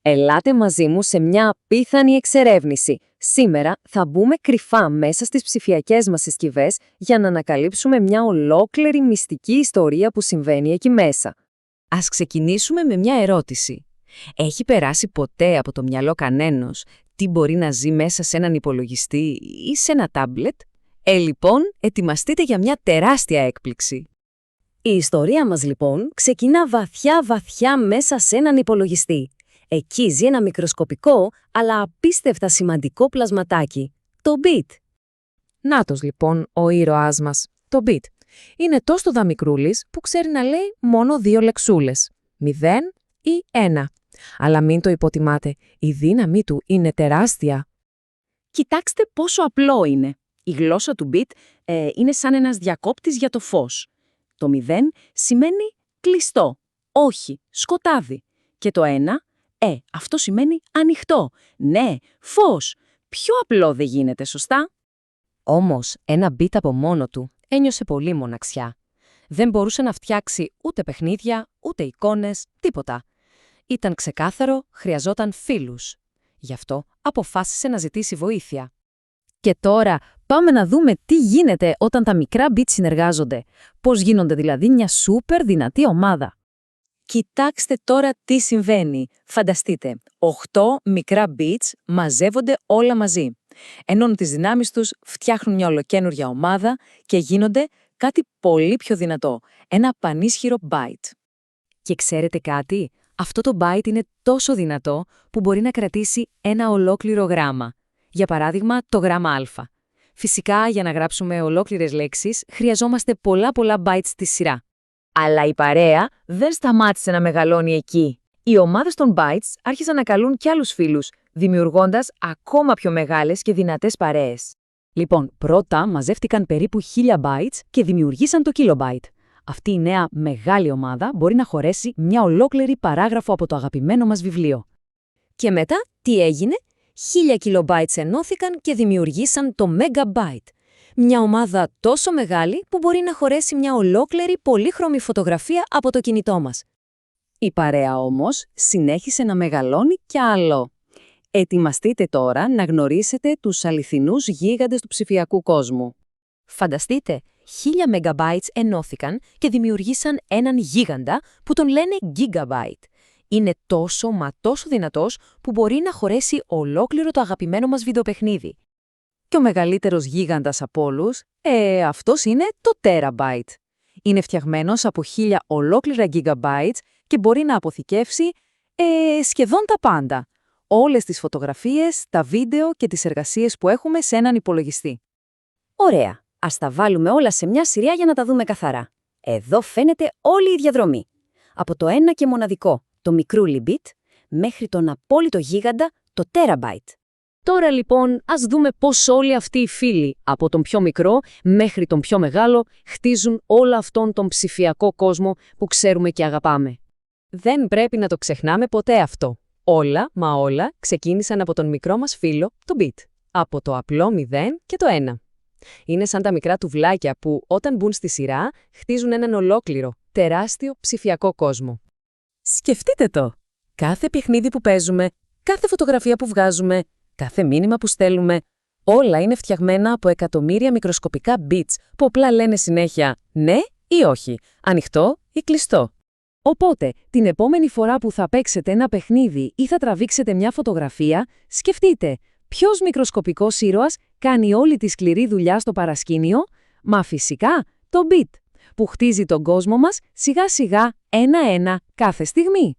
Ελάτε μαζί μου σε μια απίθανη εξερεύνηση. Σήμερα θα μπούμε κρυφά μέσα στις ψηφιακές μας συσκευές για να ανακαλύψουμε μια ολόκληρη μυστική ιστορία που συμβαίνει εκεί μέσα. Ας ξεκινήσουμε με μια ερώτηση. Έχει περάσει ποτέ από το μυαλό κανένας τι μπορεί να ζει μέσα σε έναν υπολογιστή ή σε ένα τάμπλετ? Λοιπόν, ετοιμαστείτε για μια τεράστια έκπληξη. Η ιστορία μας λοιπόν ξεκινά βαθιά μέσα σε έναν υπολογιστή. Εκεί ζει ένα μικροσκοπικό αλλά απίστευτα σημαντικό πλασματάκι, το bit. Νάτος λοιπόν ο ήρωάς μας, το bit. Είναι τόσο δαμικρούλης που ξέρει να λέει μόνο 2 λεξούλες, 0 ή 1. Αλλά μην το υποτιμάτε, η δύναμή του είναι τεράστια. Κοιτάξτε πόσο απλό είναι. Η γλώσσα του bit είναι σαν ένας διακόπτης για το φως. Το 0 σημαίνει κλειστό, όχι, σκοτάδι. Και το 1, αυτό σημαίνει ανοιχτό. Ναι, φως. Πιο απλό δεν γίνεται, σωστά? Όμως, ένα bit από μόνο του ένιωσε πολύ μοναξιά. Δεν μπορούσε να φτιάξει ούτε παιχνίδια, ούτε εικόνες, τίποτα. Ήταν ξεκάθαρο, χρειαζόταν φίλους. Γι' αυτό αποφάσισε να ζητήσει βοήθεια. Και τώρα πάμε να δούμε τι γίνεται όταν τα μικρά bits συνεργάζονται. Πώς γίνονται δηλαδή μια σούπερ δυνατή ομάδα. Κοιτάξτε τώρα τι συμβαίνει. Φανταστείτε, 8 μικρά bits μαζεύονται όλα μαζί. Ενώνουν τις δυνάμεις τους, φτιάχνουν μια ολοκαίνουργια ομάδα και γίνονται κάτι πολύ πιο δυνατό. Ένα πανίσχυρο byte. Και ξέρετε κάτι? Αυτό το byte είναι τόσο δυνατό που μπορεί να κρατήσει ένα ολόκληρο γράμμα. Για παράδειγμα, το γράμμα α. Φυσικά, για να γράψουμε ολόκληρες λέξεις, χρειαζόμαστε πολλά bytes στη σειρά. Αλλά η παρέα δεν σταμάτησε να μεγαλώνει εκεί. Οι ομάδες των bytes άρχισαν να καλούν κι άλλους φίλους, δημιουργώντας ακόμα πιο μεγάλες και δυνατές παρέες. Λοιπόν, πρώτα μαζεύτηκαν περίπου 1000 bytes και δημιουργήσαν το kilobyte. Αυτή η νέα μεγάλη ομάδα μπορεί να χωρέσει μια ολόκληρη παράγραφο από το αγαπημένο μας βιβλίο. Και μετά, τι έγινε? 1000 kilobytes ενώθηκαν και δημιουργήσαν το megabyte. Μια ομάδα τόσο μεγάλη που μπορεί να χωρέσει μια ολόκληρη πολύχρωμη φωτογραφία από το κινητό μας. Η παρέα όμως συνέχισε να μεγαλώνει κι άλλο. Ετοιμαστείτε τώρα να γνωρίσετε τους αληθινούς γίγαντες του ψηφιακού κόσμου. Φανταστείτε, 1000 megabytes ενώθηκαν και δημιουργήσαν έναν γίγαντα που τον λένε gigabyte. Είναι τόσο δυνατός που μπορεί να χωρέσει ολόκληρο το αγαπημένο μας βιντεοπαιχνίδι. Και ο μεγαλύτερος γίγαντας από όλους, αυτός είναι το terabyte. Είναι φτιαγμένος από 1000 ολόκληρα gigabytes και μπορεί να αποθηκεύσει σχεδόν τα πάντα. Όλες τις φωτογραφίες, τα βίντεο και τις εργασίες που έχουμε σε έναν υπολογιστή. Ωραία. Ας τα βάλουμε όλα σε μια σειρά για να τα δούμε καθαρά. Εδώ φαίνεται όλη η διαδρομή. Από το ένα και μοναδικό, το μικρούλι bit, μέχρι τον απόλυτο γίγαντα, το terabyte. Τώρα λοιπόν ας δούμε πώς όλοι αυτοί οι φίλοι, από τον πιο μικρό μέχρι τον πιο μεγάλο, χτίζουν όλο αυτόν τον ψηφιακό κόσμο που ξέρουμε και αγαπάμε. Δεν πρέπει να το ξεχνάμε ποτέ αυτό. Όλα ξεκίνησαν από τον μικρό μας φίλο, το bit. Από το απλό 0 και το 1. Είναι σαν τα μικρά τουβλάκια που όταν μπουν στη σειρά χτίζουν έναν ολόκληρο, τεράστιο ψηφιακό κόσμο. Σκεφτείτε το! Κάθε παιχνίδι που παίζουμε, κάθε φωτογραφία που βγάζουμε, κάθε μήνυμα που στέλνουμε, όλα είναι φτιαγμένα από εκατομμύρια μικροσκοπικά bits που απλά λένε συνέχεια ναι ή όχι, ανοιχτό ή κλειστό. Οπότε, την επόμενη φορά που θα παίξετε ένα παιχνίδι ή θα τραβήξετε μια φωτογραφία, σκεφτείτε ποιος μικροσκοπικός ήρωας κάνει όλη τη σκληρή δουλειά στο παρασκήνιο? Μα φυσικά το bit, που χτίζει τον κόσμο μας σιγά-σιγά ένα-ένα κάθε στιγμή.